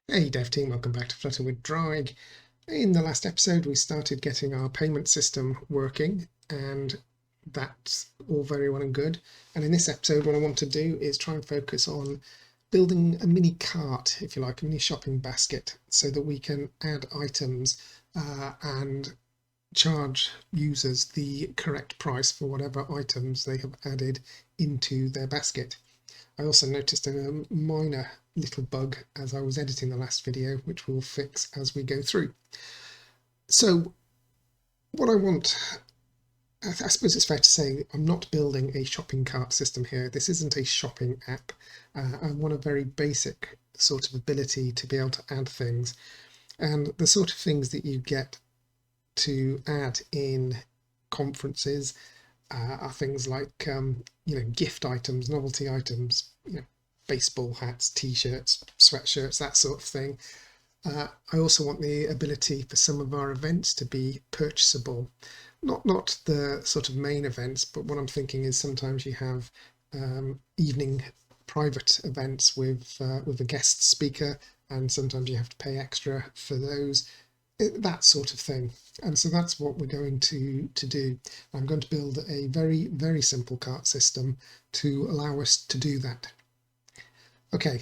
Hey dev team, welcome back to Flutter with Drag. In the last episode we started getting our payment system working, and that's all very well and good. And in this episode what I want to do is try and focus on building a mini cart, if you like, a mini shopping basket, so that we can add items and charge users the correct price for whatever items they have added into their basket. I also noticed a minor little bug as I was editing the last video, which we'll fix as we go through. So what I want, I suppose it's fair to say I'm not building a shopping cart system here. This isn't a shopping app. I want a very basic sort of ability to be able to add things. And the sort of things that you get to add in conferences are things like gift items, novelty items, baseball hats, t-shirts, sweatshirts, that sort of thing. I also want the ability for some of our events to be purchasable, not the sort of main events, but what I'm thinking is sometimes you have evening private events with a guest speaker, and sometimes you have to pay extra for those, that sort of thing. And so that's what we're going to do. I'm going to build a very, very simple cart system to allow us to do that. Okay,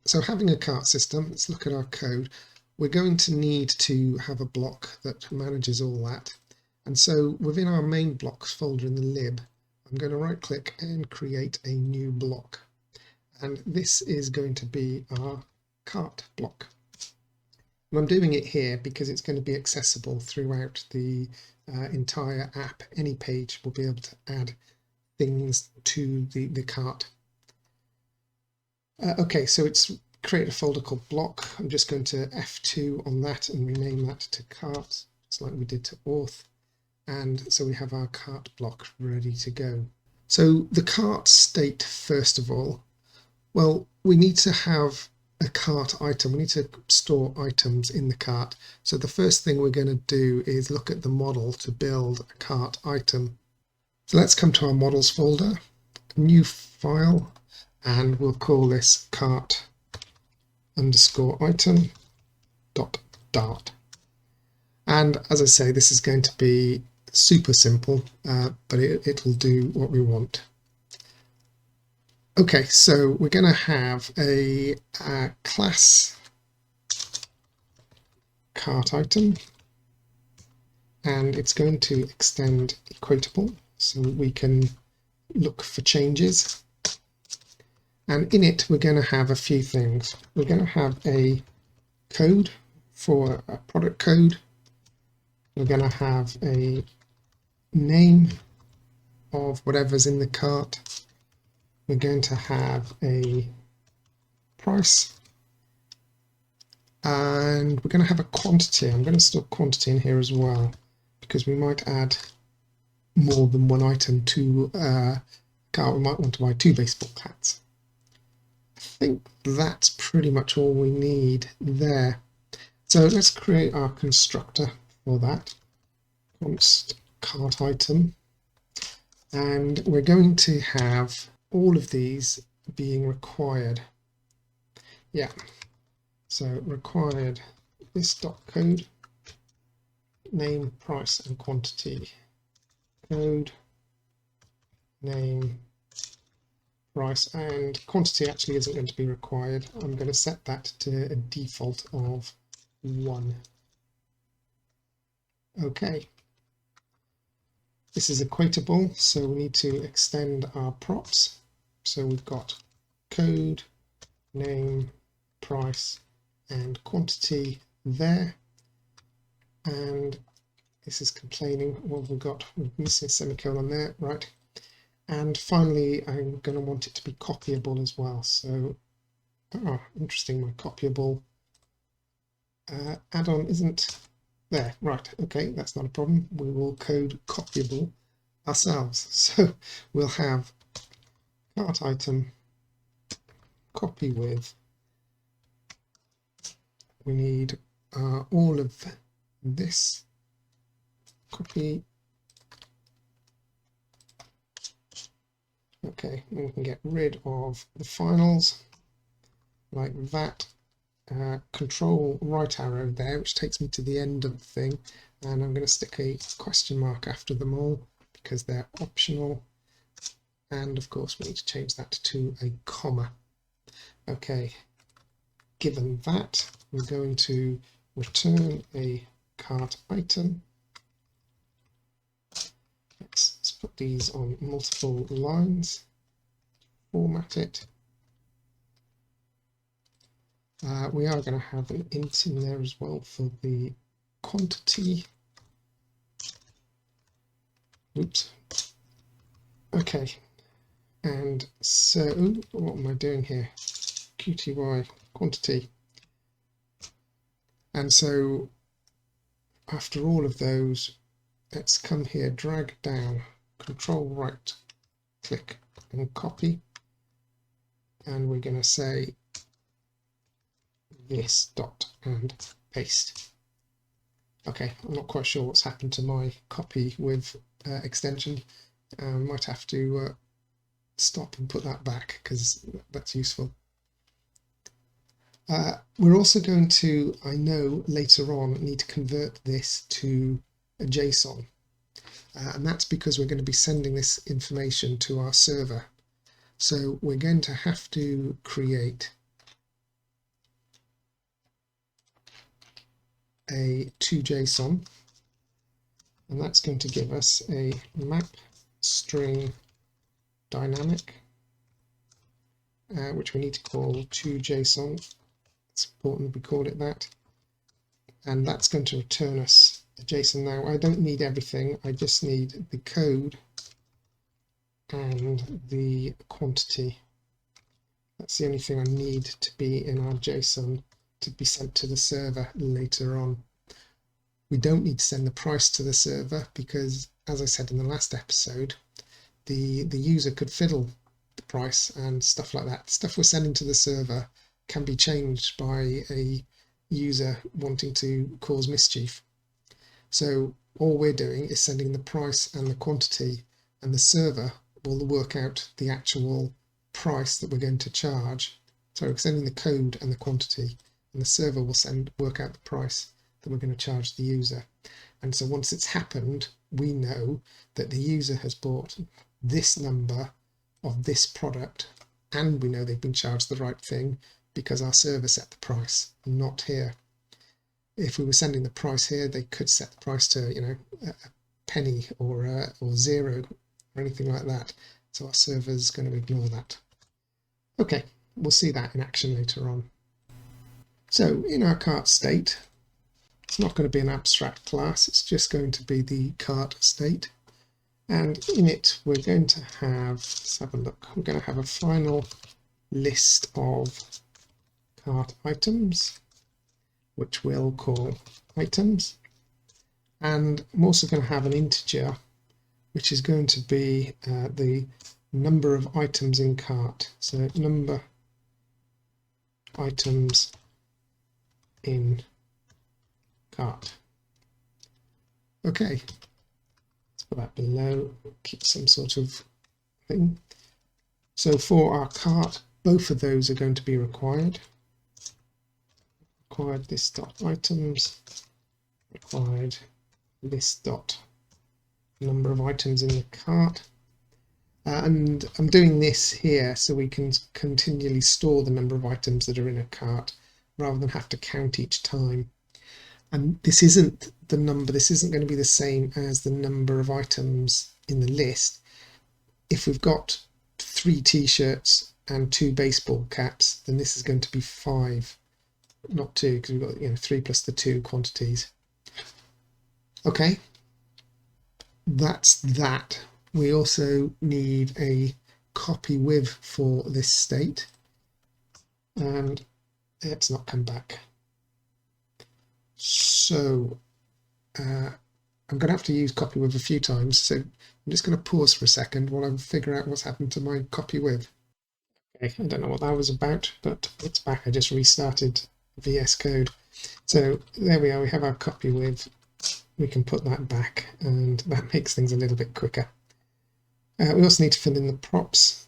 so having a cart system, let's look at our code. We're going to need to have a block that manages all that. And so within our main blocks folder in the lib, I'm going to right click and create a new block. And this is going to be our cart block. And I'm doing it here because it's going to be accessible throughout the entire app. Any page will be able to add things to the cart. Okay, so it's created a folder called Bloc. I'm just going to F2 on that and rename that to cart, just like we did to auth. And so we have our cart block ready to go. So the cart state, first of all, well, we need to have a cart item. We need to store items in the cart. So the first thing we're going to do is look at the model to build a cart item. So let's come to our models folder, new file, and we'll call this cart underscore item dot dart. And as I say, this is going to be super simple, but it'll do what we want. Okay, so we're going to have a class cart item, and it's going to extend equatable so we can look for changes. And in it, we're going to have a few things. We're going to have a code for a product code. We're going to have a name of whatever's in the cart. We're going to have a price, and we're going to have a quantity. I'm going to store quantity in here as well, because we might add more than one item to a cart. We might want to buy 2 baseball hats. I think that's pretty much all we need there. So let's create our constructor for that. Const cart item, and we're going to have all of these being required. Yeah, so required this dot code, name, price, and quantity. Code, name, price, and quantity actually isn't going to be required. I'm going to set that to a default of 1. Okay. This is equatable, so we need to extend our props. So we've got code, name, price, and quantity there. And this is complaining what we've got. We're missing a semicolon there, right? And finally, I'm going to want it to be copyable as well. So, interesting, my copyable add-on isn't there. Right, okay, that's not a problem. We will code copyable ourselves. So we'll have cart item copy with. We need all of this copy. Okay, and we can get rid of the finals like that. control right arrow there, which takes me to the end of the thing, and I'm going to stick a question mark after them all because they're optional, and of course we need to change that to a comma. Okay, given that, we're going to return a cart item. Let's put these on multiple lines, format it. We are going to have an int in there as well for the quantity. Oops. Okay, and so what am I doing here? QTY quantity. And so after all of those, let's come here, drag down, control right click and copy, and we're going to say this dot and paste. Okay, I'm not quite sure what's happened to my copy with extension. Might have to stop and put that back because that's useful. We're also going to, I know later on, need to convert this to a JSON, and that's because we're going to be sending this information to our server. So we're going to have to create a toJSON, and that's going to give us a map string dynamic, which we need to call toJSON. It's important we call it that, and that's going to return us a JSON. Now I don't need everything, I just need the code and the quantity. That's the only thing I need to be in our JSON to be sent to the server later on. We don't need to send the price to the server because, as I said in the last episode, the user could fiddle the price and stuff like that. Stuff we're sending to the server can be changed by a user wanting to cause mischief. So all we're doing is sending the price and the quantity, and the server will work out the actual price that we're going to charge. So we're sending the code and the quantity, and the server will work out the price that we're going to charge the user. And so once it's happened, we know that the user has bought this number of this product, and we know they've been charged the right thing because our server set the price, not here. If we were sending the price here, they could set the price to, you know, a penny or zero or anything like that. So our server's going to ignore that. Okay, we'll see that in action later on. So in our cart state, it's not going to be an abstract class, it's just going to be the cart state. And in it, we're going to have, let's have a look, we're going to have a final list of cart items, which we'll call items. And I'm also going to have an integer, which is going to be the number of items in cart. So number items in cart. Okay, let's put that below, keep some sort of thing. So for our cart, both of those are going to be required. Required this dot items, required this dot number of items in the cart. And I'm doing this here so we can continually store the number of items that are in a cart rather than have to count each time. And this isn't the number, this isn't going to be the same as the number of items in the list. If we've got 3 t-shirts and 2 baseball caps, then this is going to be 5, not 2, because we've got, you know, 3 plus the 2 quantities. Okay, that's that. We also need a copy with for this state, and it's not come back. So I'm going to have to use copy with a few times, so I'm just going to pause for a second while I figure out what's happened to my copy with. Okay, I don't know what that was about, but it's back. I just restarted VS Code. So there we are, we have our copy with. We can put that back, and that makes things a little bit quicker. We also need to fill in the props.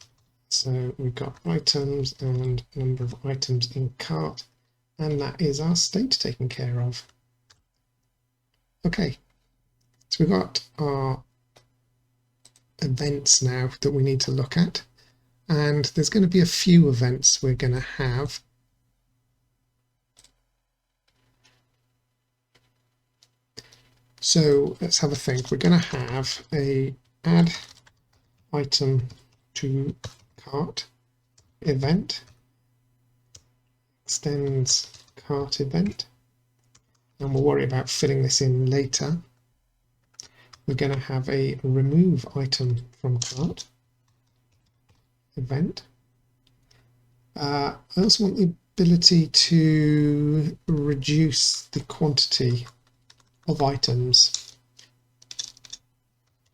So we've got items and number of items in cart. And that is our state taken care of. Okay, so we've got our events now that we need to look at, and there's going to be a few events we're going to have. So let's have a think. We're going to have a add item to cart event, extends cart event, and we'll worry about filling this in later. We're going to have a remove item from cart event. I also want the ability to reduce the quantity of items.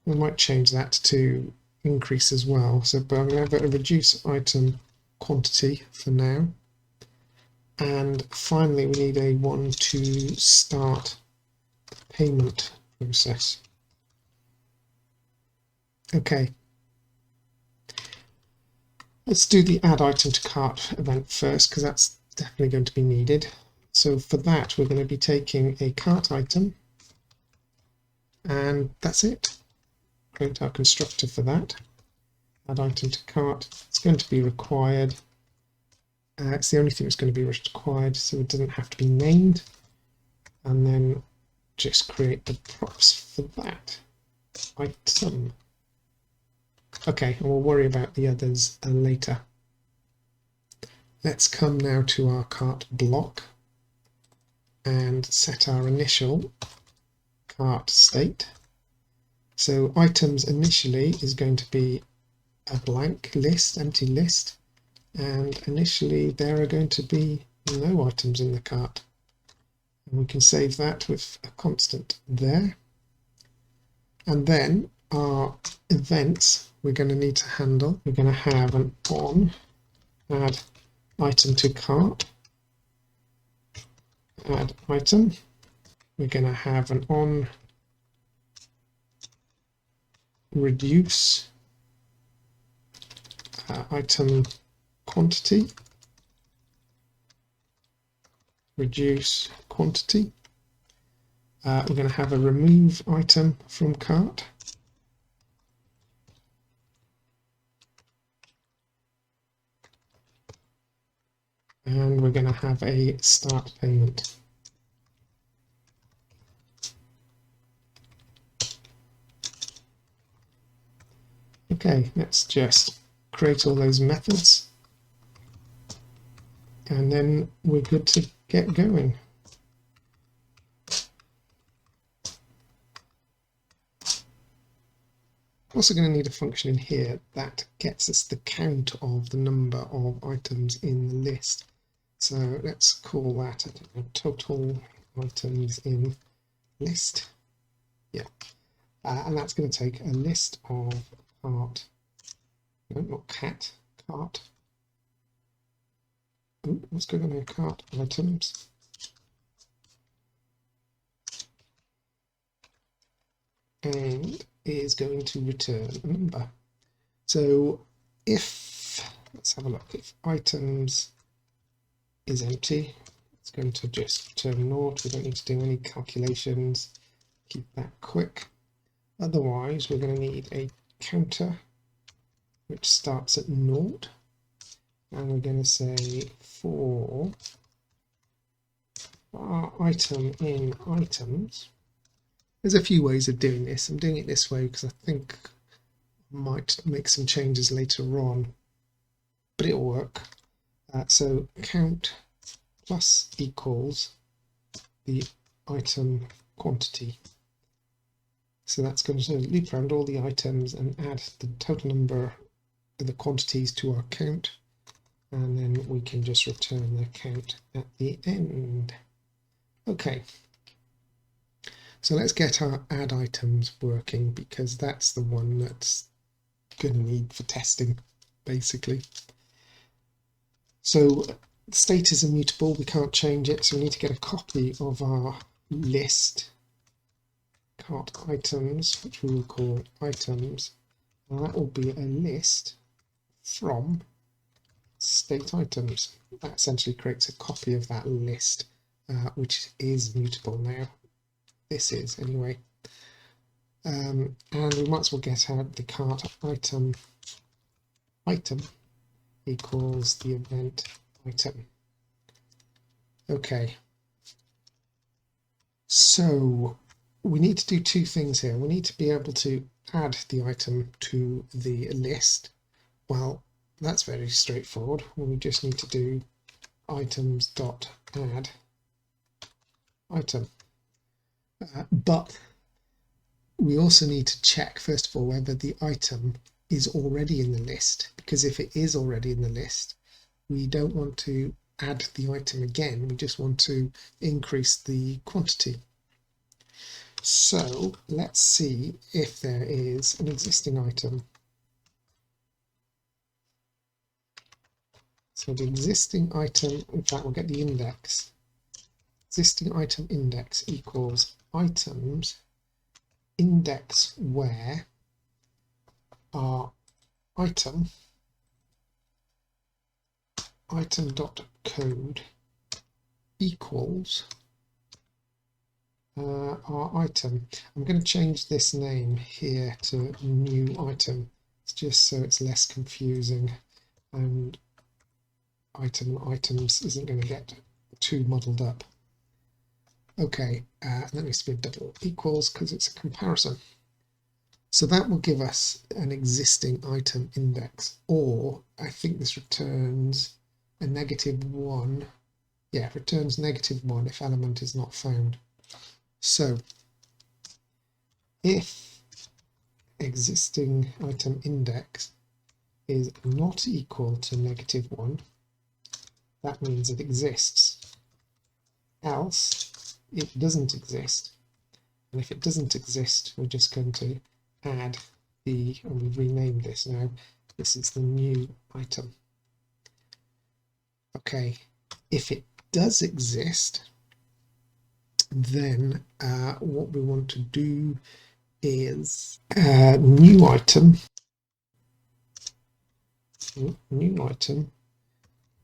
We might change that to increase as well. So, but I'm going to have a reduce item quantity for now. And finally, we need a one to start the payment process. Okay. Let's do the add item to cart event first, because that's definitely going to be needed. So for that, we're going to be taking a cart item, and that's it. Create our constructor for that. Add item to cart. It's going to be required. It's the only thing that's going to be required, so it doesn't have to be named. And then just create the props for that item. Okay, and we'll worry about the others later. Let's come now to our cart block and set our initial cart state. So items initially is going to be a blank list, empty list, and initially there are going to be no items in the cart. And we can save that with a constant there. And then our events we're going to need to handle. We're going to have an on add item to cart, add item. We're going to have an on reduce item quantity, reduce quantity. We're going to have a remove item from cart. And we're going to have a start payment. Okay, let's just create all those methods. And then we're good to get going. Also going to need a function in here that gets us the count of the number of items in the list. So let's call that total items in list. Yeah, and that's going to take a list of cart, no, not cat, cart. Ooh, what's going on here? Cart items. And is going to return a number. So if, let's have a look, if items is empty, it's going to just return naught. We don't need to do any calculations. Keep that quick. Otherwise, we're going to need a counter which starts at naught. And we're going to say for our item in items. There's a few ways of doing this. I'm doing it this way because I think I might make some changes later on, but it'll work. So count plus equals the item quantity. So that's going to loop around all the items and add the total number of the quantities to our count, and then we can just return the count at the end. Okay. So let's get our add items working, because that's the one that's going to need for testing, basically. So the state is immutable, we can't change it, so we need to get a copy of our list, cart items, which we will call items, and that will be a list from state items. That essentially creates a copy of that list, which is mutable now. This is anyway. And we might as well get out the cart item equals the event item. Okay. So we need to do two things here. We need to be able to add the item to the list. Well, that's very straightforward. We just need to do items.add item. But we also need to check, first of all, whether the item is already in the list, because if it is already in the list, we don't want to add the item again, we just want to increase the quantity. So let's see if there is an existing item. So the existing item, in fact we'll get the index. Existing item index equals items index where our item.code equals our item. I'm going to change this name here to new item. It's just so it's less confusing and items isn't going to get too muddled up. Okay, that needs to be a double equals because it's a comparison. So that will give us an existing item index, or I think this returns a -1. Yeah, it returns -1 if element is not found. So if existing item index is not equal to -1, that means it exists. Else it doesn't exist. And if it doesn't exist, we're just going to add and we've renamed this now. This is the new item. Okay, if it does exist, then what we want to do is new item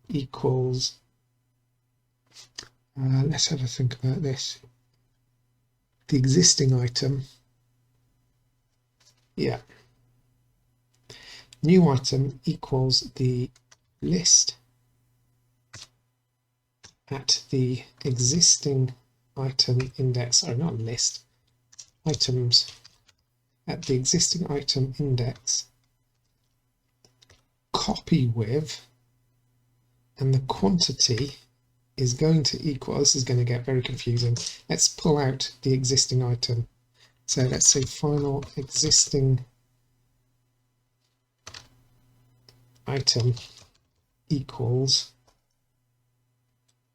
equals let's have a think about this. The existing item, yeah, new item equals the list at the existing item index, sorry, not list, items at the existing item index, copy with, and the quantity is going to equal, this is going to get very confusing. Let's pull out the existing item. So let's say final existing item equals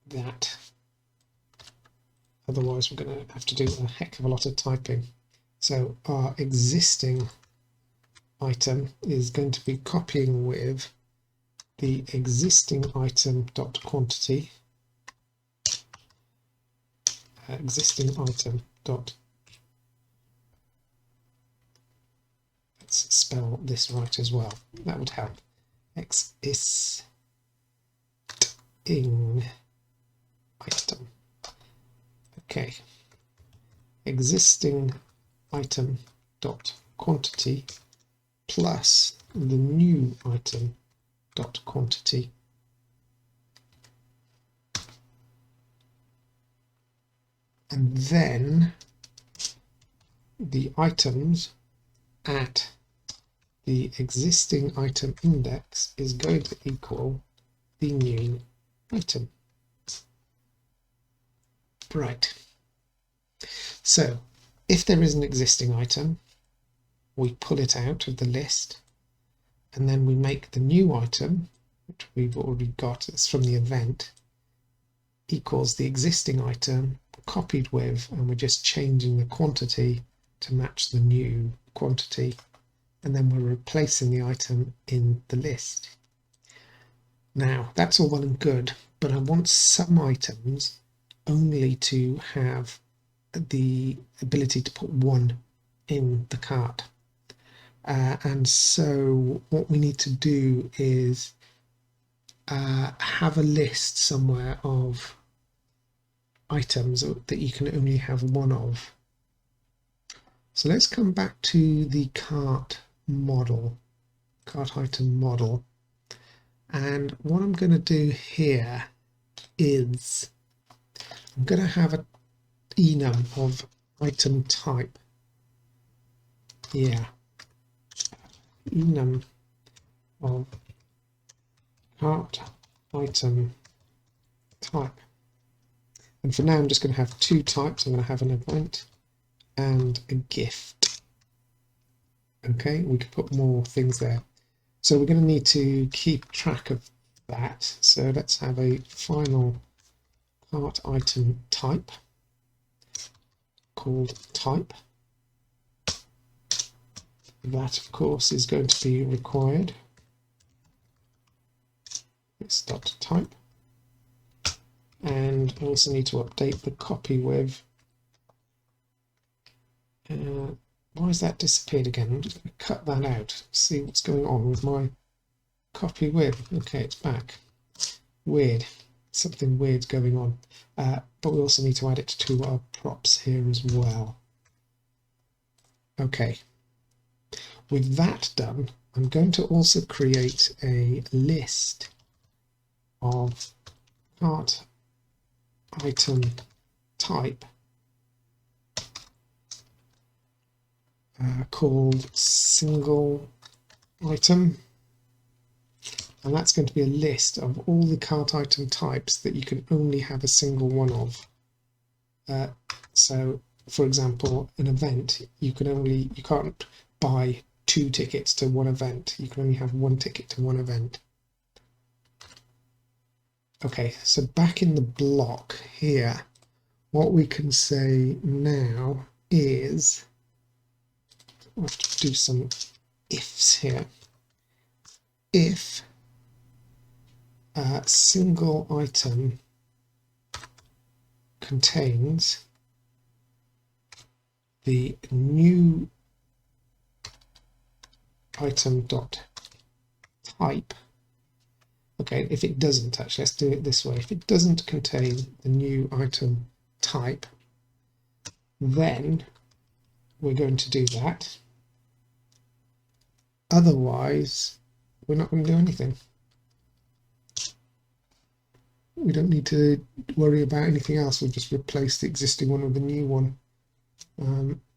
that. Otherwise we're going to have to do a heck of a lot of typing. So our existing item is going to be copying with the existing item dot quantity, existing item dot, let's spell this right as well, that would help, existing item. Okay, existing item dot quantity plus the new item dot quantity. And then the items at the existing item index is going to equal the new item. Right. So if there is an existing item, we pull it out of the list, and then we make the new item, which we've already got, it's from the event, equals the existing item copied with, and we're just changing the quantity to match the new quantity, and then we're replacing the item in the list. Now that's all well and good, but I want some items only to have the ability to put 1 in the cart. And so what we need to do is have a list somewhere of items that you can only have one of. So let's come back to the cart model, cart item model. And what I'm going to do here is I'm going to have an enum of item type. Yeah, enum of cart item type. And for now, I'm just going to have two types. I'm going to have an event and a gift. Okay, we can put more things there. So we're going to need to keep track of that. So let's have a final cart item type called type. That, of course, is going to be required. It's .type. And I also need to update the copy with. Why has that disappeared again? I'm just going to cut that out, see what's going on with my copy with. Okay, it's back. Weird. Something weird's going on. But we also need to add it to our props here as well. Okay. With that done, I'm going to also create a list of cart item type called single item, and that's going to be a list of all the cart item types that you can only have a single one of. So for example, an event, you can't buy 2 tickets to one event, you can only have 1 ticket to one event. Okay, so back in the block here, what we can say now is, I have to do some ifs here. If a single item contains the new item dot type. Okay, if it doesn't, actually, let's do it this way. If it doesn't contain the new item type, then we're going to do that. Otherwise, we're not going to do anything. We don't need to worry about anything else. We'll just replace the existing one with the new one.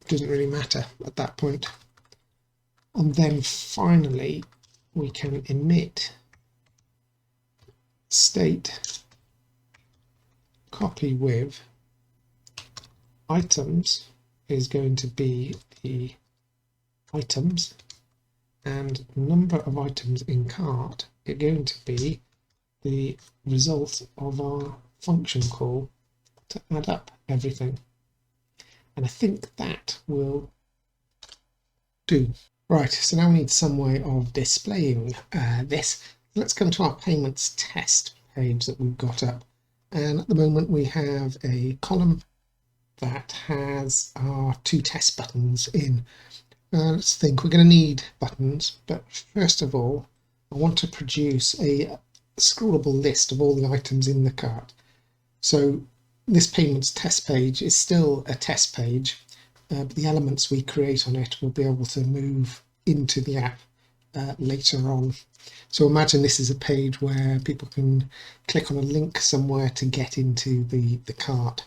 Doesn't really matter at that point. And then finally, we can emit state copy with items is going to be the items, and number of items in cart is going to be the result of our function call to add up everything. And I think that will do. Right, so now we need some way of displaying this. Let's come to our payments test page that we've got up. And at the moment we have a column that has our 2 test buttons in. Let's think, we're going to need buttons, but first of all, I want to produce a scrollable list of all the items in the cart. So this payments test page is still a test page, but the elements we create on it will be able to move into the app later on. So imagine this is a page where people can click on a link somewhere to get into the cart.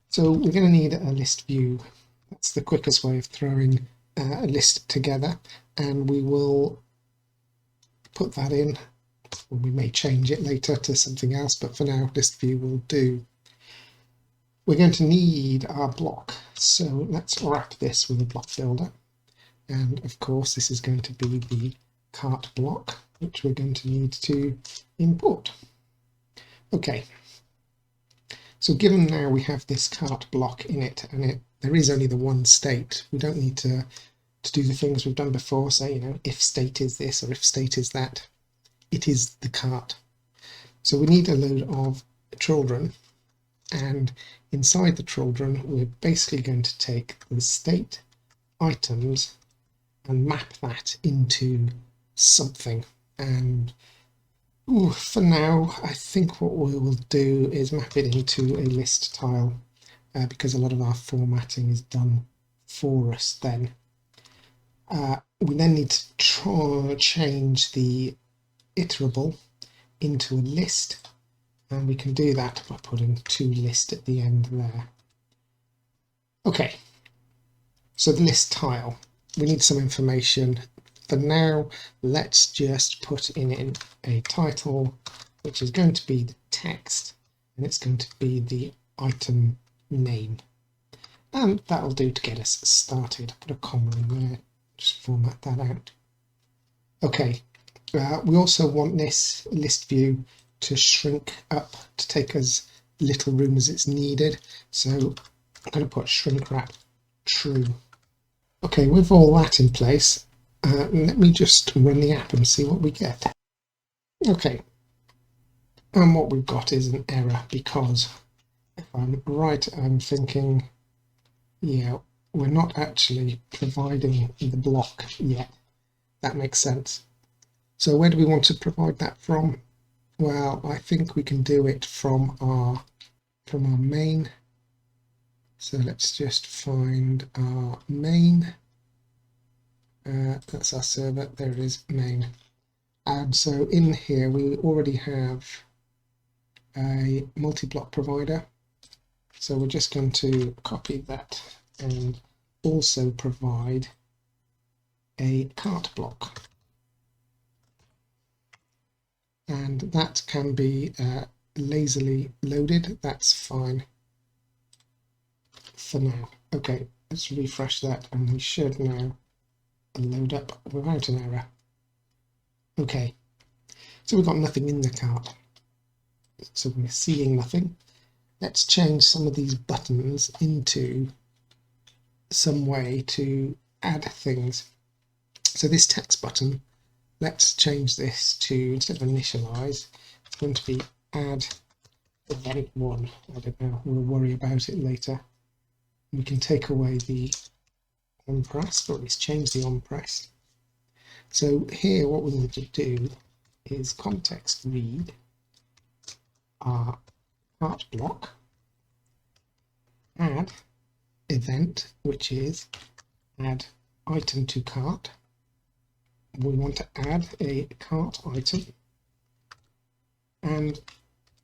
So we're going to need a list view. That's the quickest way of throwing a list together, and we will put that in. We may change it later to something else, but for now list view will do. We're going to need our block, so let's wrap this with a block builder, and of course this is going to be the cart block, which we're going to need to import. Okay, so given now we have this cart block in it, and there is only the one state, we don't need to do the things we've done before, say, you know, if state is this or if state is that. It is the cart. So we need a load of children, and inside the children we're basically going to take the state items and map that into something. And Ooh, for now, I think what we will do is map it into a list tile because a lot of our formatting is done for us then. We then need to try change the iterable into a list, and we can do that by putting toList at the end there. Okay, so the list tile, we need some information. For now, let's just put in a title, which is going to be the text, and it's going to be the item name. And that'll do to get us started. Put a comma in there, just format that out. Okay, we also want this list view to shrink up to take as little room as it's needed. So I'm going to put shrink wrap true. Okay, with all that in place, let me just run the app and see what we get. Okay, and what we've got is an error because if I'm right, I'm thinking, yeah, we're not actually providing the block yet. That makes sense. So where do we want to provide that from? Well, I think we can do it from our main. So let's just find our main. That's our server. There it is, main. And so in here we already have a multi-block provider. So we're just going to copy that and also provide a cart block. And that can be lazily loaded. That's fine for now. Okay, let's refresh that and we should now load up without an error. Okay, so we've got nothing in the cart. So we're seeing nothing. Let's change some of these buttons into some way to add things. So this text button, let's change this to, instead of initialize, it's going to be add event 1. I don't know, we'll worry about it later. We can take away the onPress, or at least change the onPress. So here what we need to do is context read our cart block, add event, which is add item to cart. We want to add a cart item, and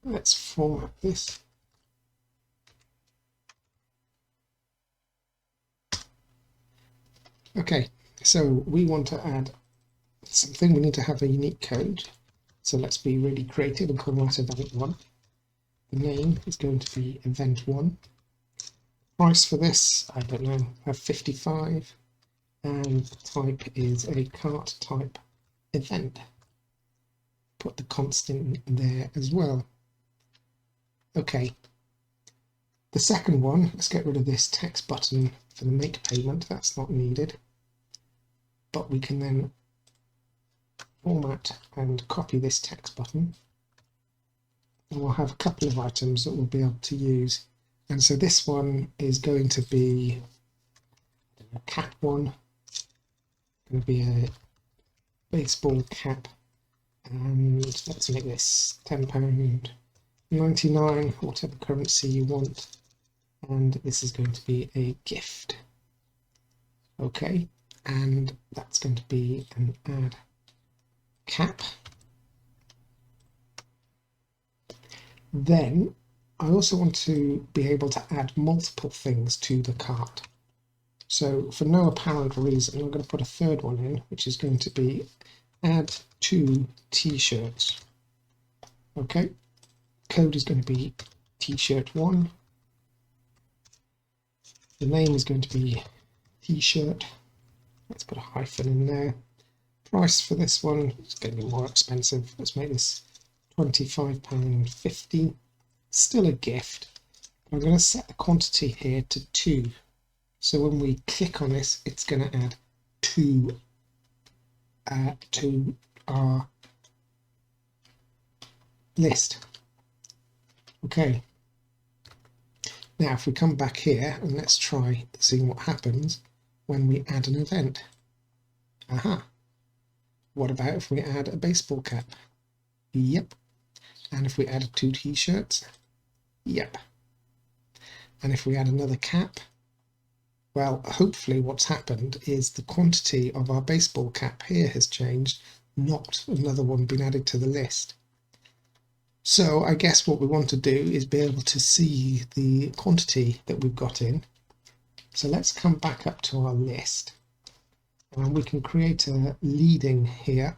let's format this. Okay, so we want to add something. We need to have a unique code. So let's be really creative and call that event 1. The name is going to be event 1. Price for this, I don't know, have 55. And the type is a cart type event. Put the constant there as well. Okay. The second one, let's get rid of this text button for the make payment. That's not needed. But we can then format and copy this text button. And we'll have a couple of items that we'll be able to use. And so this one is going to be a cap one. Going to be a baseball cap, and let's make this £10.99, whatever currency you want, and this is going to be a gift. Okay, and that's going to be an add cap. Then I also want to be able to add multiple things to the cart. So for no apparent reason, I'm going to put a third one in, which is going to be add 2 t-shirts. Okay, code is going to be t-shirt 1. The name is going to be t-shirt. Let's put a hyphen in there. Price for this one is going to be more expensive. Let's make this £25.50. Still a gift. I'm going to set the quantity here to 2. So when we click on this, it's going to add 2 to our list. Okay. Now if we come back here and let's try seeing what happens when we add an event. Aha. What about if we add a baseball cap? Yep. And if we add 2 t-shirts, yep. And if we add another cap, well, hopefully what's happened is the quantity of our baseball cap here has changed, not another one been added to the list. So I guess what we want to do is be able to see the quantity that we've got in. So let's come back up to our list, and we can create a leading here,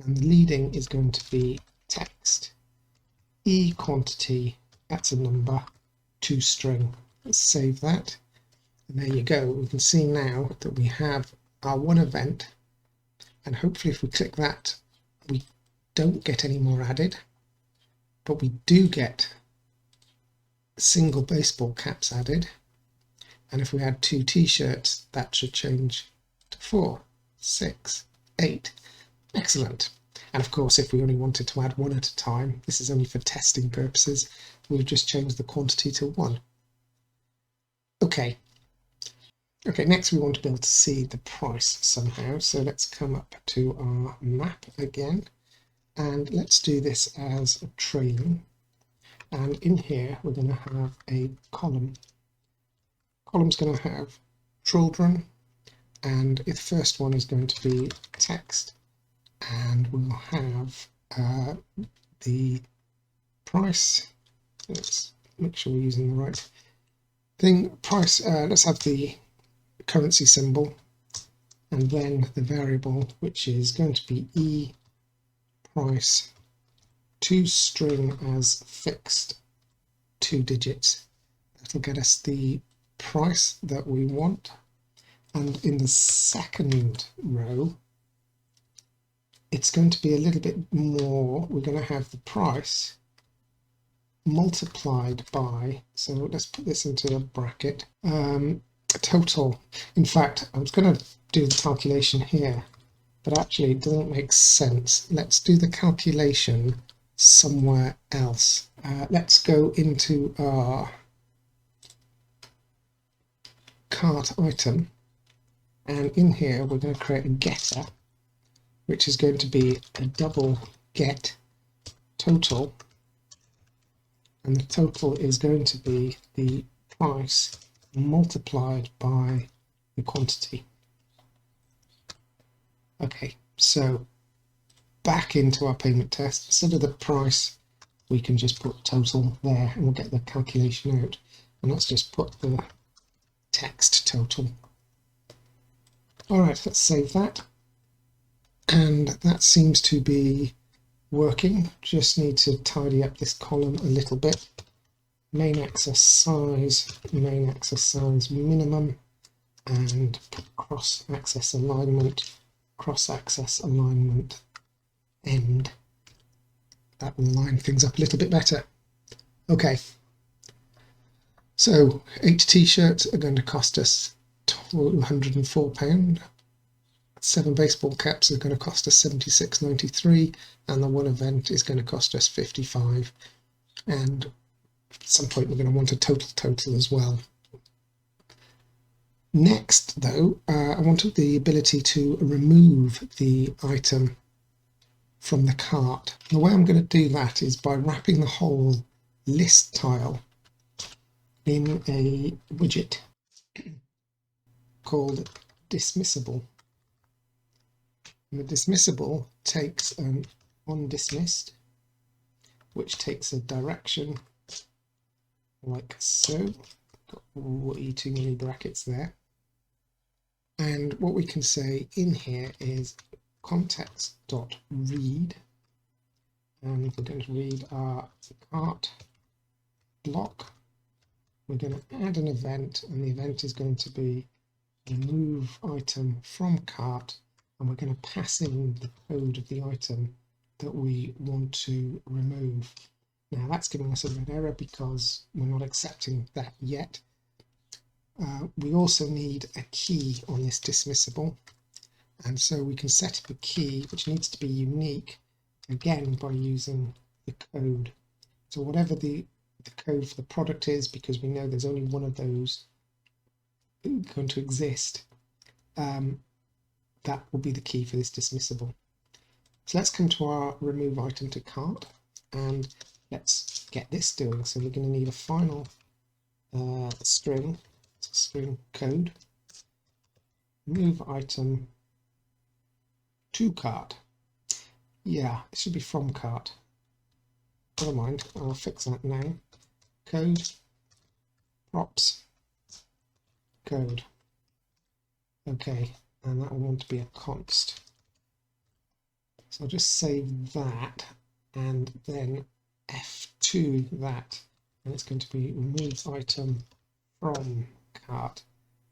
and the leading is going to be text e quantity, that's a number, to string. Let's save that. And there you go. We can see now that we have our one event, and hopefully if we click that, we don't get any more added, but we do get single baseball caps added. And if we add 2 t-shirts, that should change to 4, 6, 8. Excellent. And of course, if we only wanted to add one at a time, this is only for testing purposes, we'll just change the quantity to 1. Okay, next we want to be able to see the price somehow. So let's come up to our map again, and let's do this as a trailing. And in here, we're going to have a column. Column's going to have children, and the first one is going to be text, and we'll have the price. Let's make sure we're using the right thing. Price, let's have the currency symbol, and then the variable, which is going to be e price to string as fixed 2 digits. That'll get us the price that we want. And in the second row, it's going to be a little bit more. We're going to have the price multiplied by, so let's put this into a bracket, total. In fact, I was going to do the calculation here, but actually it doesn't make sense. Let's do the calculation somewhere else. Let's go into our cart item, and in here we're going to create a getter, which is going to be a double get total, and the total is going to be the price multiplied by the quantity. Okay, so back into our payment test, instead of the price, we can just put total there, and we'll get the calculation out. And let's just put the text total. All right, let's save that. And that seems to be working. Just need to tidy up this column a little bit. Main access size minimum, and cross access alignment end. That will line things up a little bit better. Okay, so 8 t-shirts are going to cost us £204. 7 baseball caps are going to cost us £76.93, and the one event is going to cost us £55. And at some point we're going to want a total as well. Next though, I wanted the ability to remove the item from the cart. The way I'm going to do that is by wrapping the whole list tile in a widget called dismissible. And the dismissible takes an onDismissed, which takes a direction like so. Got way too many brackets there. And what we can say in here is context.read, and we're going to read our cart block. We're going to add an event, and the event is going to be remove item from cart, and we're going to pass in the code of the item that we want to remove. Now that's giving us a red error because we're not accepting that yet. We also need a key on this dismissible, and so we can set up a key which needs to be unique, again by using the code. So whatever the code for the product is, because we know there's only one of those going to exist, that will be the key for this dismissible. So let's come to our remove item to cart and let's get this doing. So we're going to need a final string code, remove item to cart. Yeah, it should be from cart. Never mind, I'll fix that now. Code, props, code. Okay, and that will want to be a const. So I'll just save that and then F2 that, and it's going to be remove item from cart,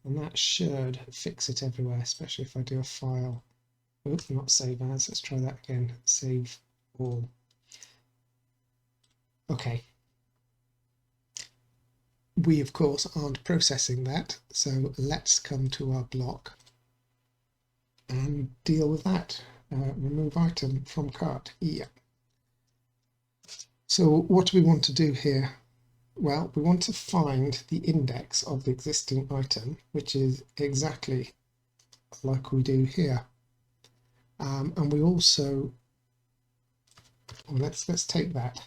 and that should fix it everywhere, especially if I do a file. Oops, not save as, let's try that again, save all. Okay. We of course aren't processing that, so let's come to our block and deal with that. Remove item from cart. Yeah. So what do we want to do here? Well, we want to find the index of the existing item, which is exactly like we do here. And we also, well, let's take that.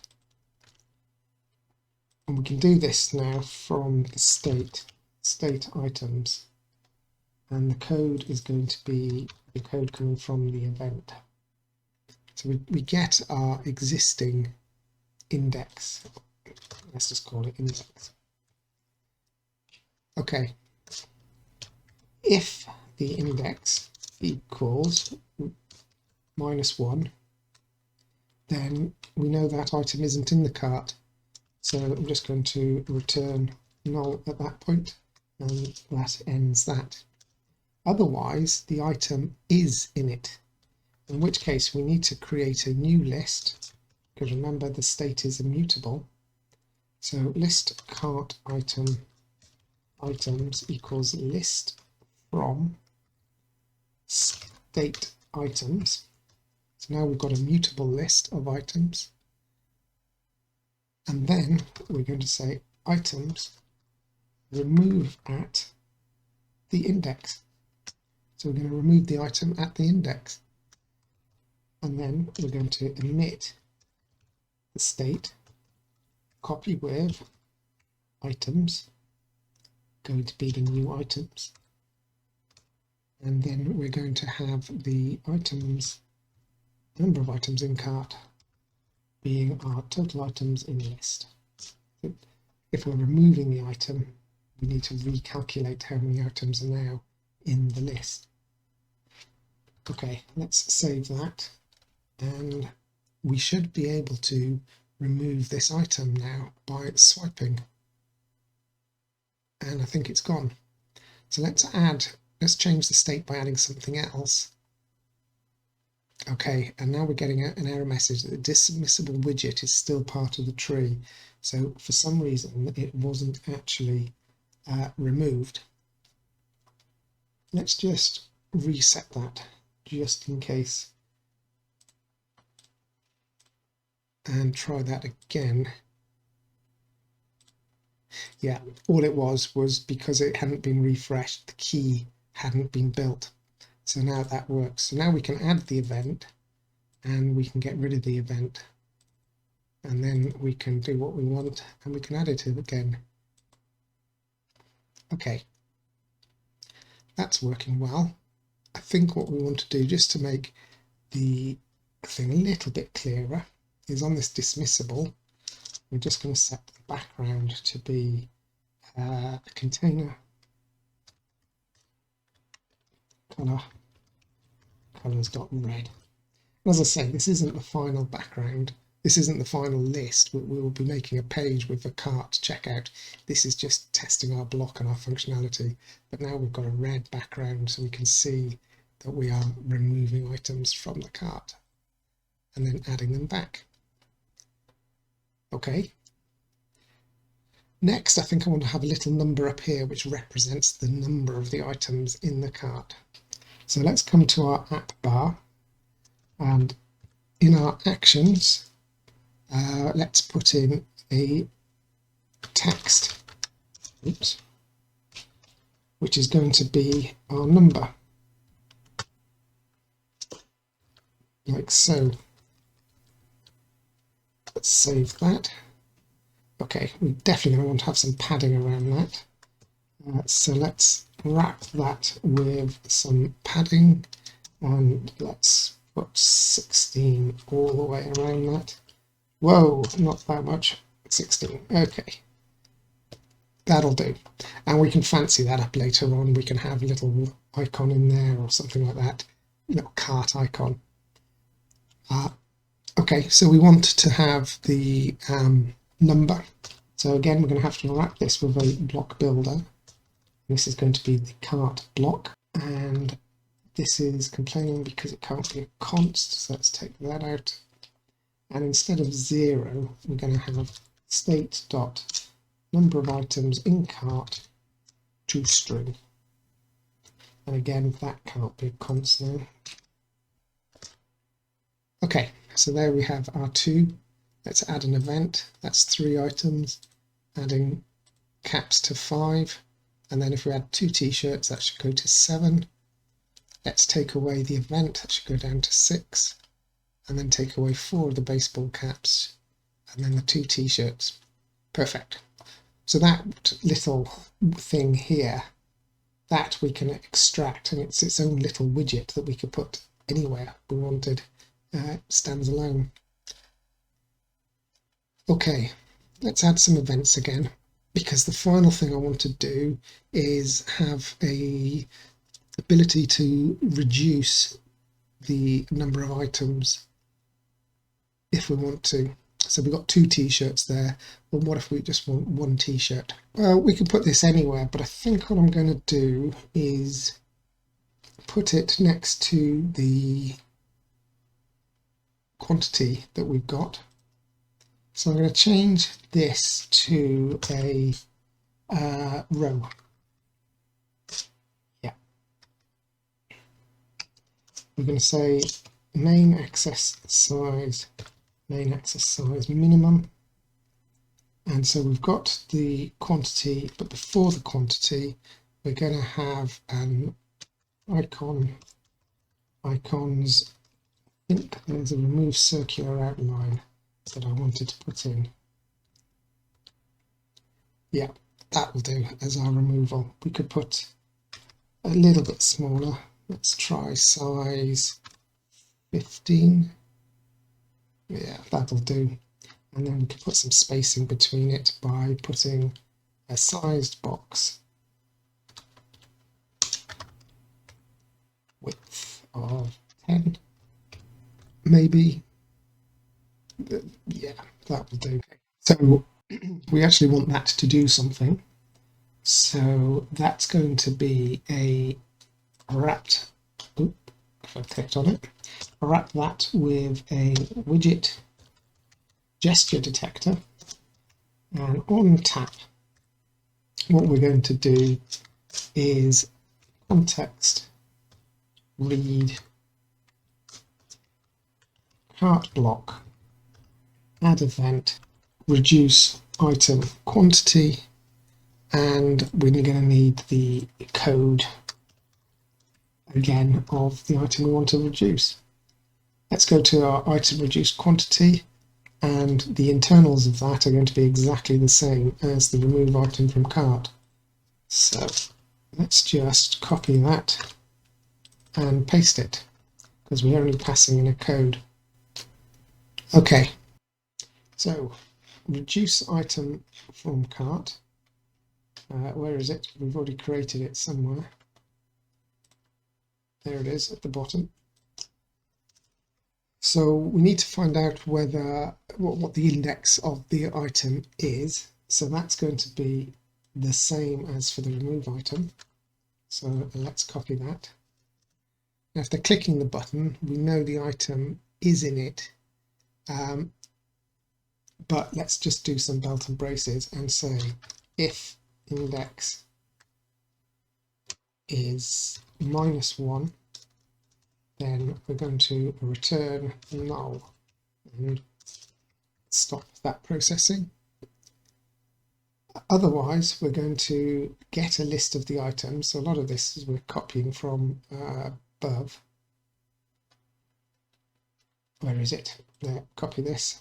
And we can do this now from the state items. And the code is going to be the code coming from the event. So we get our existing index. Let's just call it index. Okay. If the index equals -1, then we know that item isn't in the cart. So I'm just going to return null at that point, and that ends that. Otherwise, the item is in it, in which case we need to create a new list, because remember the state is immutable. So list cart items equals list from state items. So now we've got a mutable list of items. And then we're going to say items remove at the index. So we're going to remove the item at the index. And then we're going to emit the state, copy with items, going to be the new items. And then we're going to have the items, number of items in cart, being our total items in list. If we're removing the item, we need to recalculate how many items are now in the list. Okay, let's save that, and we should be able to remove this item now by swiping. And I think it's gone. So let's change the state by adding something else. Okay, and now we're getting an error message that the dismissible widget is still part of the tree. So for some reason it wasn't actually removed. Let's just reset that just in case and try that again. Yeah, all it was because it hadn't been refreshed, the key hadn't been built. So now that works. So now we can add the event and we can get rid of the event, and then we can do what we want and we can add it again. Okay, that's working well. I think what we want to do, just to make the thing a little bit clearer, is on this dismissible, we're just going to set the background to be a container colors.red. As I say, this isn't the final background. This isn't the final list. We will be making a page with the cart checkout. This is just testing our block and our functionality. But now we've got a red background so we can see that we are removing items from the cart and then adding them back. Okay. Next, I think I want to have a little number up here which represents the number of the items in the cart. So let's come to our app bar, and in our actions, let's put in a text, which is going to be our number. like so. Let's save that. Okay, we're definitely going to want to have some padding around that. So let's wrap that with some padding, and let's put 16 all the way around that. Whoa, not that much. 16. Okay, that'll do. And we can fancy that up later on. We can have a little icon in there or something like that, little cart icon. Okay, so we want to have the number. So again, we're going to have to wrap this with a block builder. This is going to be the cart block, and this is complaining because it can't be a const, so let's take that out. And instead of 0, we're going to have state dot number of items in cart to string. And again, that can't be a const now. Okay, so there we have our 2. Let's add an event. That's 3 items, adding caps to 5. And then if we add 2 t-shirts, that should go to 7. Let's take away the event, that should go down to 6. And then take away 4 of the baseball caps, and then the 2 t-shirts. Perfect. So that little thing here, that we can extract, and it's its own little widget that we could put anywhere we wanted. Stands alone. Okay, let's add some events again, because the final thing I want to do is have a ability to reduce the number of items if we want to. So we've got 2 t-shirts there. Well, what if we just want 1 t-shirt? Well, we can put this anywhere, but I think what I'm going to do is put it next to the quantity that we've got. So I'm going to change this to a row. Yeah. We're going to say main access size minimum. And so we've got the quantity, but before the quantity, we're going to have an icons. I think there's a remove circular outline that I wanted to put in. Yeah, that will do as our removal. We could put a little bit smaller. Let's try size 15. Yeah, that'll do. And then we can put some spacing between it by putting a sized box width of 10. Maybe. Yeah, that will do. So we actually want that to do something. So that's going to be a wrapped, if I clicked on it, wrap that with a widget gesture detector, and on tap what we're going to do is context read cart block, add event, reduce item quantity, and we're going to need the code again of the item we want to reduce. Let's go to our item reduced quantity, and the internals of that are going to be exactly the same as the remove item from cart. So let's just copy that and paste it, because we're only passing in a code. Okay, so reduce item from cart. Where is it? We've already created it somewhere. There it is at the bottom. So we need to find out whether what the index of the item is. So that's going to be the same as for the remove item. So let's copy that. After clicking the button, we know the item is in it. But let's just do some belt and braces and say if index is -1, then we're going to return null and stop that processing. Otherwise, we're going to get a list of the items. So a lot of this is we're copying from above. where is it? There, copy this.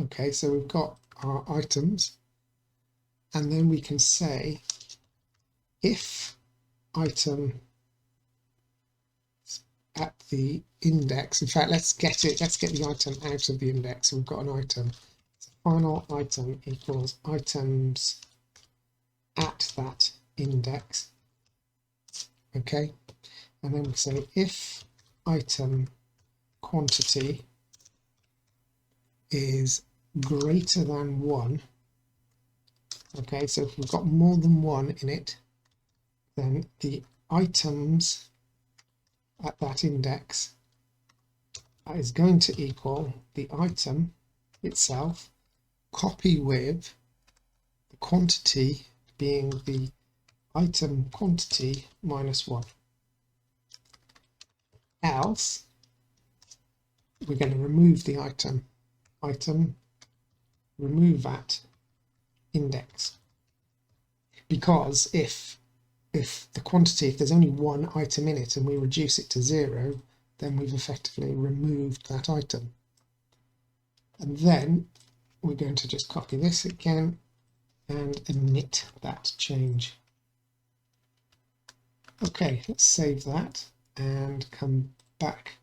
Okay, so we've got our items, and then we can say if item at the index, in fact, let's get the item out of the index. So we've got an item. So final item equals items at that index. Okay, and then we say if item quantity is greater than 1. Okay, so if we've got more than 1 in it, then the items at that index is going to equal the item itself, copy with the quantity being the item quantity minus 1. Else, we're going to remove the item, remove that index, because if the quantity, if there's only one item in it and we reduce it to 0, then we've effectively removed that item. And then we're going to just copy this again and omit that change. Okay, let's save that and come back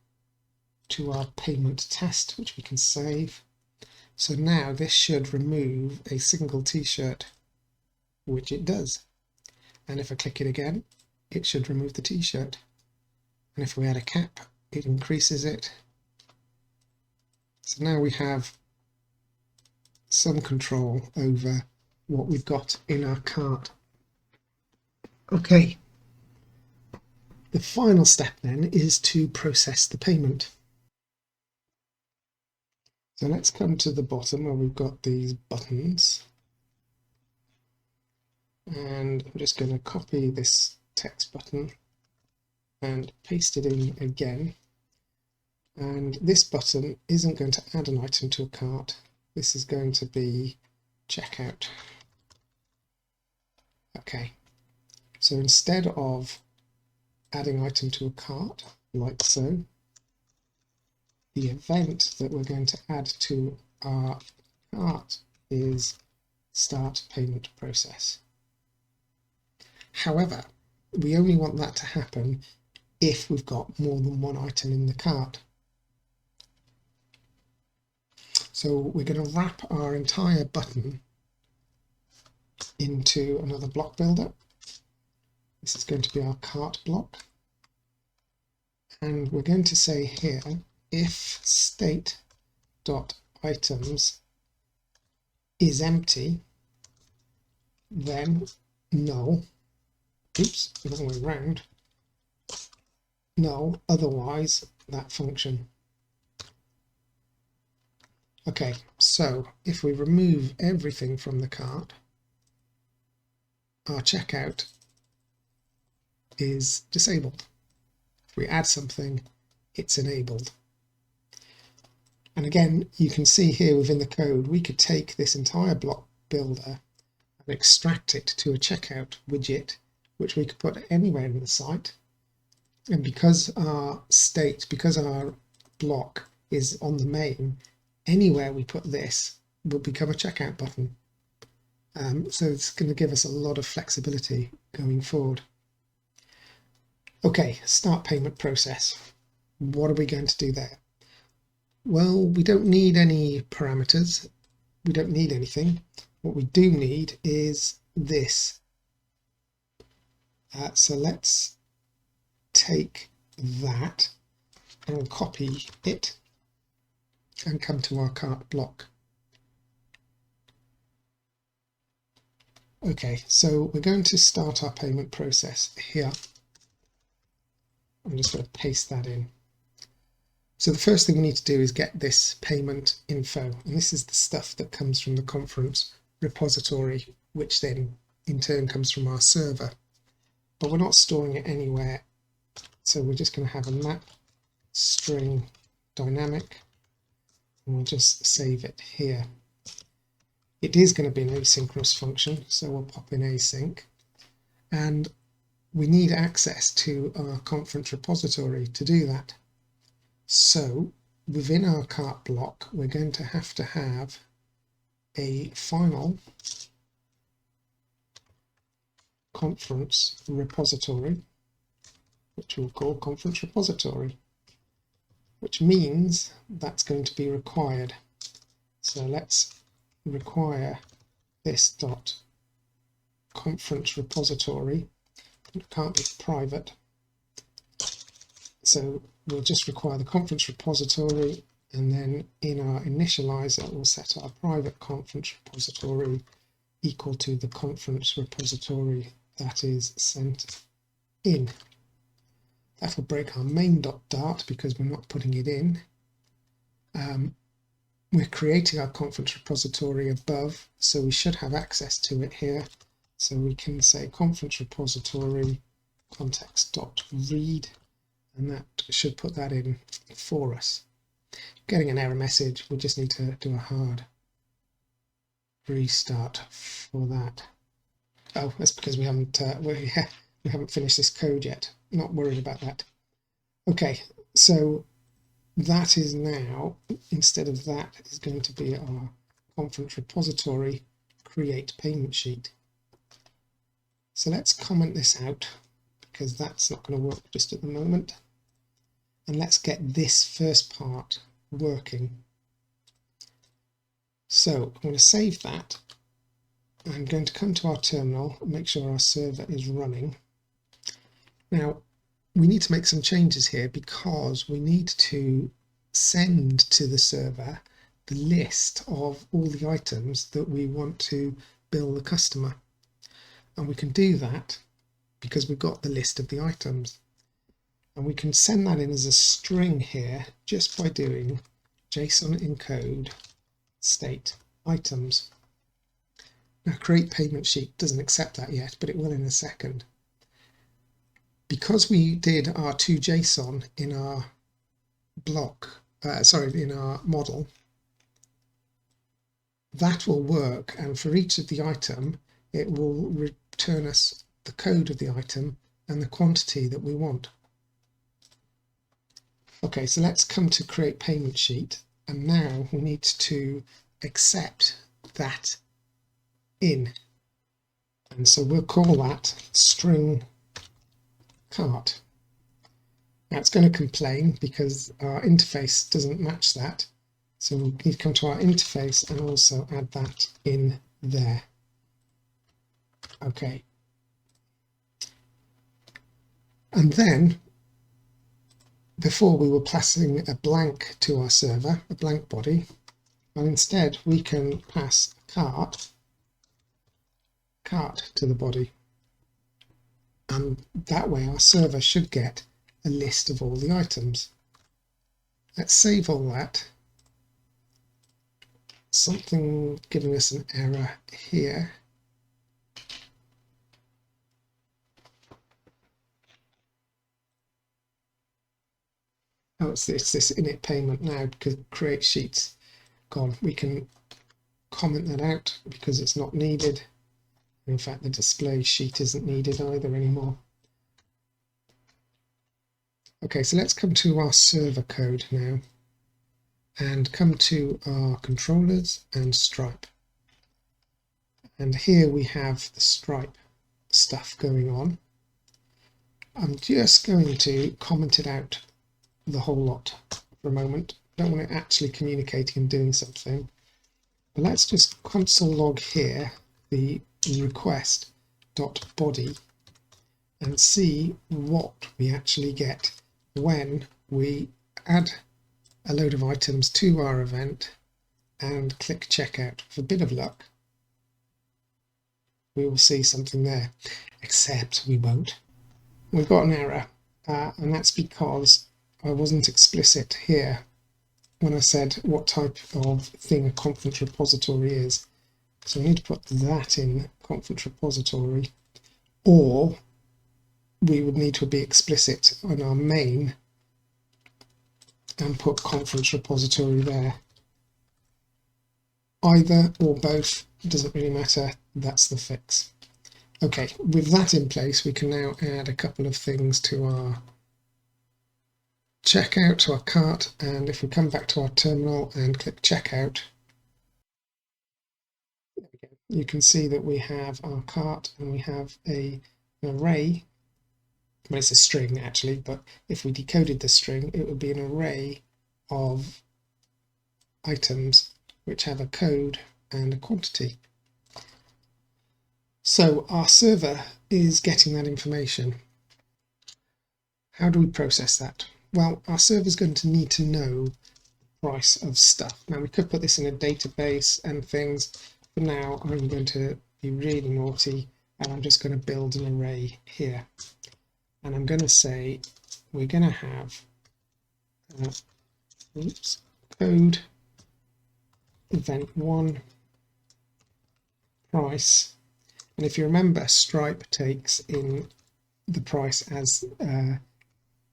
to our payment test, which we can save. So now this should remove a single t-shirt, which it does. And if I click it again, it should remove the t-shirt. And if we add a cap, it increases it. So now we have some control over what we've got in our cart. Okay, the final step then is to process the payment. So let's come to the bottom where we've got these buttons. And I'm just going to copy this text button and paste it in again. And this button isn't going to add an item to a cart. This is going to be checkout. Okay, so instead of adding item to a cart, like so, the event that we're going to add to our cart is start payment process. However, we only want that to happen if we've got more than one item in the cart. So we're going to wrap our entire button into another block builder. This is going to be our cart block. And we're going to say here, if state.items is empty, then null, oops, the wrong way around, null, otherwise that function. Okay, so if we remove everything from the cart, our checkout is disabled. If we add something, it's enabled. And again, you can see here within the code, we could take this entire block builder and extract it to a checkout widget, which we could put anywhere in the site. And because our block is on the main, anywhere we put this will become a checkout button. So it's going to give us a lot of flexibility going forward. Okay, start payment process. What are we going to do there? Well, we don't need any parameters. We don't need anything. What we do need is this. So let's take that and copy it and come to our cart block. Okay, so we're going to start our payment process here. I'm just going to paste that in. So the first thing we need to do is get this payment info, and this is the stuff that comes from the conference repository, which then in turn comes from our server. But we're not storing it anywhere, so we're just going to have a map string dynamic, and we'll just save it here. It is going to be an asynchronous function, so we'll pop in async, and we need access to our conference repository to do that. So within our cart block, we're going to have a final conference repository, which we'll call conference repository, which means that's going to be required. So let's require this dot conference repository. It can't be private, so we'll just require the conference repository, and then in our initializer we'll set our private conference repository equal to the conference repository that is sent in. That will break our main.dart because we're not putting it in. We're creating our conference repository above, so we should have access to it here. So we can say conference repository context.read, and that should put that in for us. Getting an error message, we just need to do a hard restart for that. Oh, that's because we haven't finished this code yet. Not worried about that. Okay, so that is now, instead of that, is going to be our conference repository create payment sheet. So let's comment this out because that's not going to work just at the moment. And let's get this first part working. So I'm going to save that. I'm going to come to our terminal and make sure our server is running. Now, we need to make some changes here because we need to send to the server the list of all the items that we want to bill the customer. And we can do that because we've got the list of the items. And we can send that in as a string here just by doing JSON encode state items. Now, create payment sheet doesn't accept that yet, but it will in a second. Because we did our to_JSON in our block, in our model, that will work, and for each of the item it will return us the code of the item and the quantity that we want. Okay, so let's come to create payment sheet, and now we need to accept that in, and so we'll call that string cart. Now it's going to complain because our interface doesn't match that, so we need to come to our interface and also add that in there. Okay, and then before we were passing a blank to our server, a blank body, and instead we can pass cart to the body, and that way our server should get a list of all the items. Let's save all that. Something giving us an error here. Oh, it's this init payment now because create sheets gone. We can comment that out because it's not needed. In fact, the display sheet isn't needed either anymore. Okay, so let's come to our server code now and come to our controllers and Stripe. And here we have the Stripe stuff going on. I'm just going to comment it out the whole lot for a moment. I don't want it actually communicating and doing something. But let's just console log here the request.body and see what we actually get when we add a load of items to our event and click checkout. With a bit of luck, we will see something there, except we won't. We've got an error, and that's because I wasn't explicit here when I said what type of thing a conference repository is. So I need to put that in conference repository, or we would need to be explicit on our main and put conference repository there. Either or both, it doesn't really matter, that's the fix. Okay, with that in place, we can now add a couple of things to our checkout, to our cart, and if we come back to our terminal and click checkout, you can see that we have our cart and we have an array. Well, it's a string actually, but if we decoded the string, it would be an array of items which have a code and a quantity. So our server is getting that information. How do we process that? Well, our server is going to need to know the price of stuff. Now we could put this in a database and things. For now, I'm going to be really naughty and I'm just going to build an array here. And I'm going to say we're going to have code event1 price. And if you remember, Stripe takes in the price as a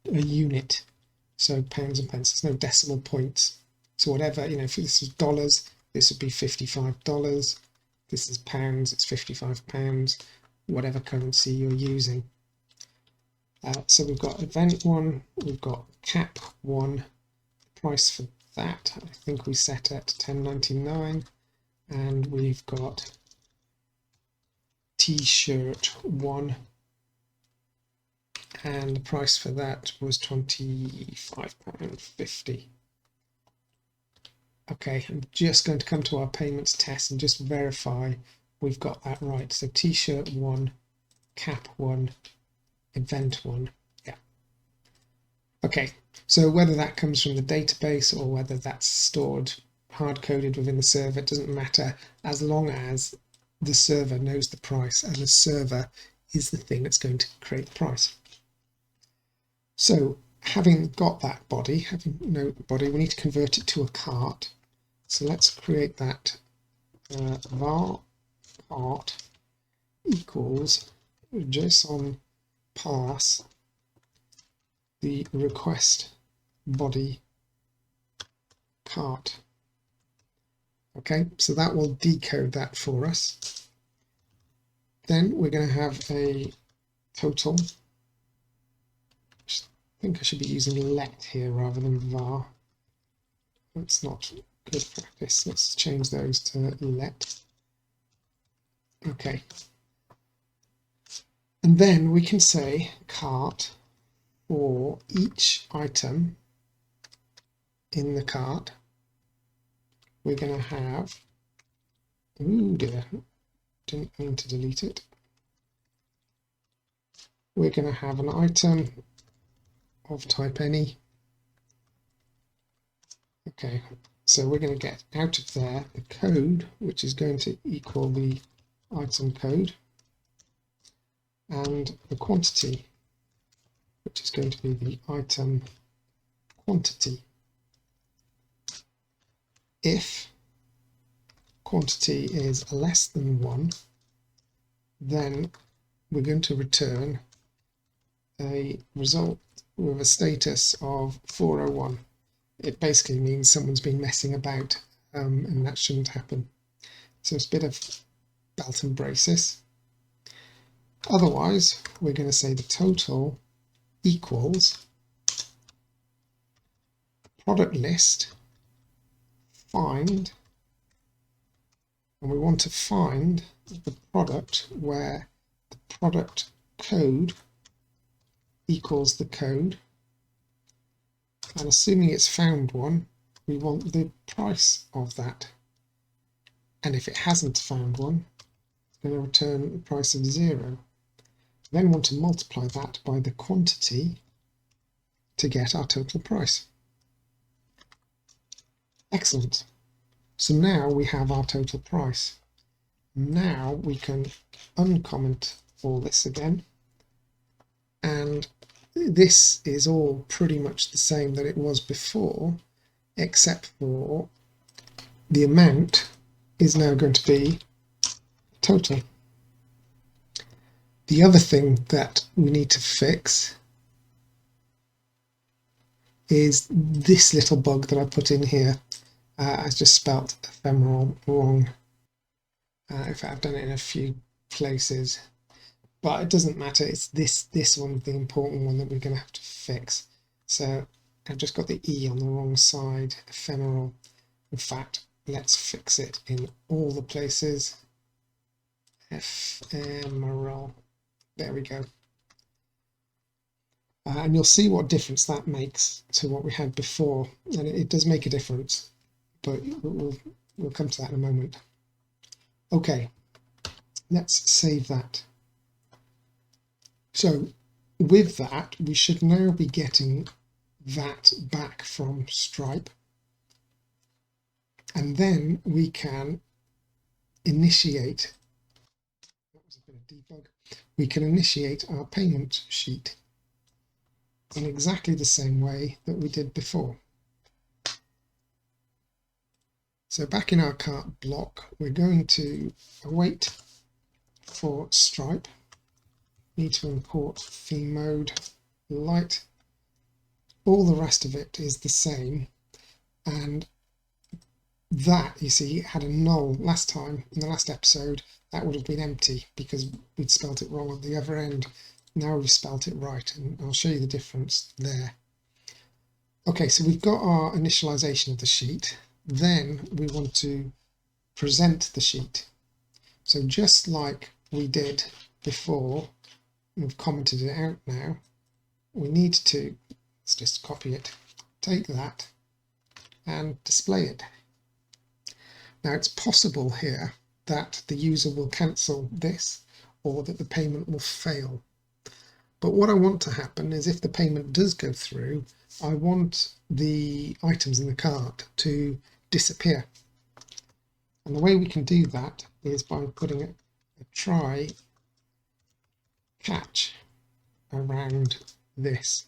unit, so pounds and pence. There's no decimal points. So whatever, you know, if this is dollars, this would be $55. This is pounds, it's £55. Whatever currency you're using. So we've got event1, we've got cap1, price for that I think we set at $10.99, and we've got t-shirt 1, and the price for that was £25.50. Okay, I'm just going to come to our payments test and just verify we've got that right. So t-shirt 1, cap 1, event 1, yeah. Okay, so whether that comes from the database or whether that's stored hard-coded within the server, it doesn't matter as long as the server knows the price, and the server is the thing that's going to create the price. So having got that body, having no body, we need to convert it to a cart. So let's create that var cart equals JSON pass the request body cart. Okay, so that will decode that for us. Then we're going to have a total. I think I should be using let here rather than var. That's not good practice. Let's change those to let. Okay. And then we can say cart for each item in the cart. We're going to have, ooh dear, didn't mean to delete it. We're going to have an item of type any. Okay, so we're going to get out of there the code, which is going to equal the item code, and the quantity, which is going to be the item quantity. If quantity is less than 1, then we're going to return a result with a status of 401. It basically means someone's been messing about, and that shouldn't happen. So it's a bit of belt and braces. Otherwise, we're going to say the total equals product list find, and we want to find the product where the product code equals the code, and assuming it's found one, we want the price of that, and if it hasn't found one, it's going to return the price of 0. Then want to multiply that by the quantity to get our total price. Excellent. So now we have our total price. Now we can uncomment all this again, and this is all pretty much the same that it was before, except for the amount is now going to be total. The other thing that we need to fix is this little bug that I put in here. I just spelt ephemeral wrong. In fact, I've done it in a few places. but it doesn't matter. It's this one, the important one, that we're going to have to fix. So I've just got the E on the wrong side, ephemeral. In fact, let's fix it in all the places. Ephemeral. There we go. And you'll see what difference that makes to what we had before. And it does make a difference, but we'll come to that in a moment. Okay, let's save that. So with that, we should now be getting that back from Stripe. And then we can initiate, that was a bit of debug, we can initiate our payment sheet in exactly the same way that we did before. So back in our cart block, we're going to await for Stripe. Need to import theme mode, light. All the rest of it is the same, and that, you see, had a null last time in the last episode. That would have been empty because we'd spelt it wrong at the other end. Now we've spelt it right, and I'll show you the difference there. Okay, so we've got our initialization of the sheet. Then we want to present the sheet. So just like we did before, we've commented it out now, we need to, let's just copy it, take that and display it. Now it's possible here that the user will cancel this or that the payment will fail. But what I want to happen is if the payment does go through, I want the items in the cart to disappear. And the way we can do that is by putting a try catch around this.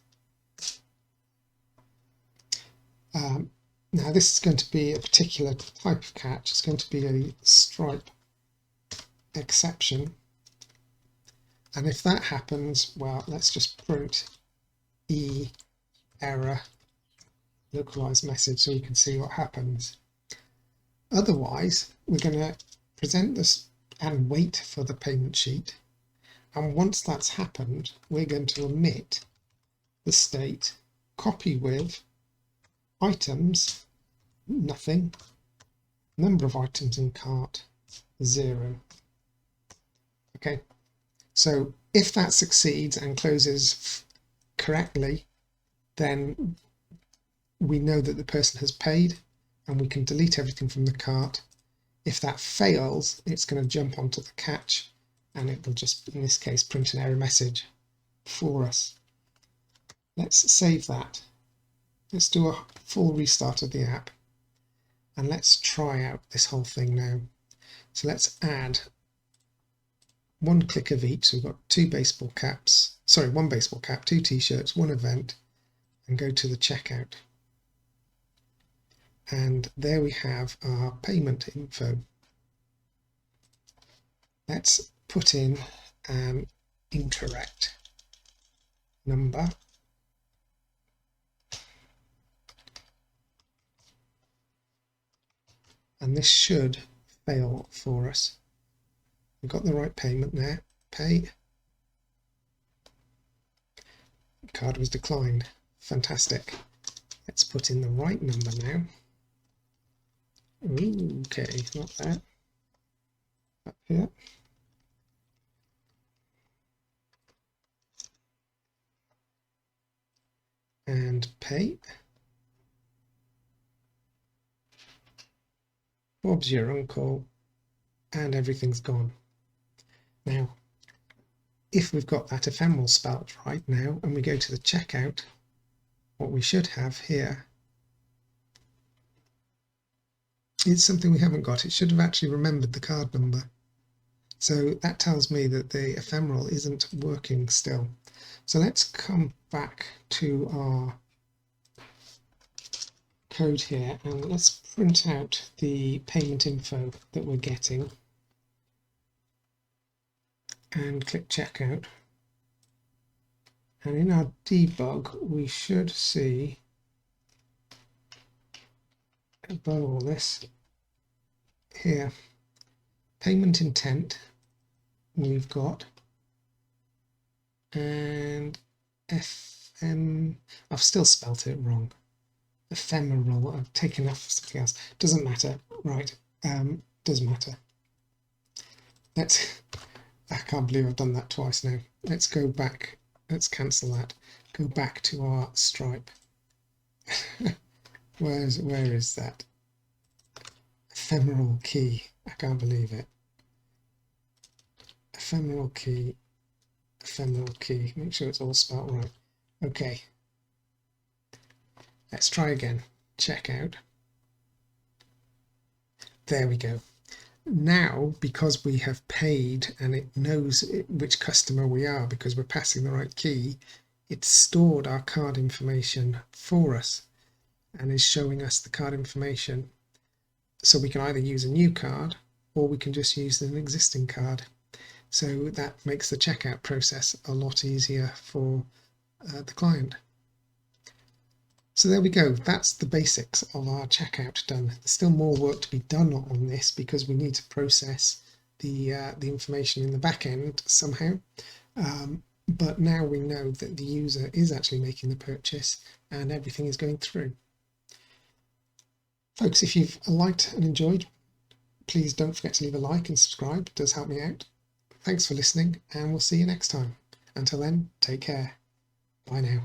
Now this is going to be a particular type of catch. It's going to be a Stripe exception. And if that happens, well, let's just print E error localized message so you can see what happens. Otherwise, we're going to present this and wait for the payment sheet. And once that's happened, we're going to omit the state copy with items, nothing, number of items in cart, 0. Okay, so if that succeeds and closes correctly, then we know that the person has paid and we can delete everything from the cart. If that fails, it's going to jump onto the catch and it will just, in this case, print an error message for us. Let's save that. Let's do a full restart of the app and let's try out this whole thing now. So let's add one click of each. So we've got one baseball cap, 2 t-shirts, 1 event, and go to the checkout. And there we have our payment info. Let's put in an incorrect number. And this should fail for us. We've got the right payment there. Pay. Card was declined. Fantastic. Let's put in the right number now. Okay, not that. Up here. And pay. Bob's your uncle, and everything's gone. Now, if we've got that ephemeral spelt right now, and we go to the checkout, what we should have here is something we haven't got. It should have actually remembered the card number. So that tells me that the ephemeral isn't working still. So let's come back to our code here and let's print out the payment info that we're getting and click checkout. And in our debug we should see above all this here payment intent. We've got and I've still spelt it wrong. Ephemeral. I've taken off something else. Doesn't matter. Right. Does matter. I can't believe I've done that twice now. Let's go back. Let's cancel that. Go back to our stripe. Where is that? Ephemeral key. I can't believe it. Ephemeral key. Ephemeral key. Make sure it's all spelled right. Okay. Let's try again. Check out. There we go. Now, because we have paid and it knows which customer we are because we're passing the right key, it's stored our card information for us and is showing us the card information. So we can either use a new card or we can just use an existing card. So that makes the checkout process a lot easier for the client. So there we go, that's the basics of our checkout done. There's still more work to be done on this because we need to process the information in the back end somehow. But now we know that the user is actually making the purchase and everything is going through. Folks, if you've liked and enjoyed, please don't forget to leave a like and subscribe. It does help me out. Thanks for listening and we'll see you next time. Until then, take care. Bye now.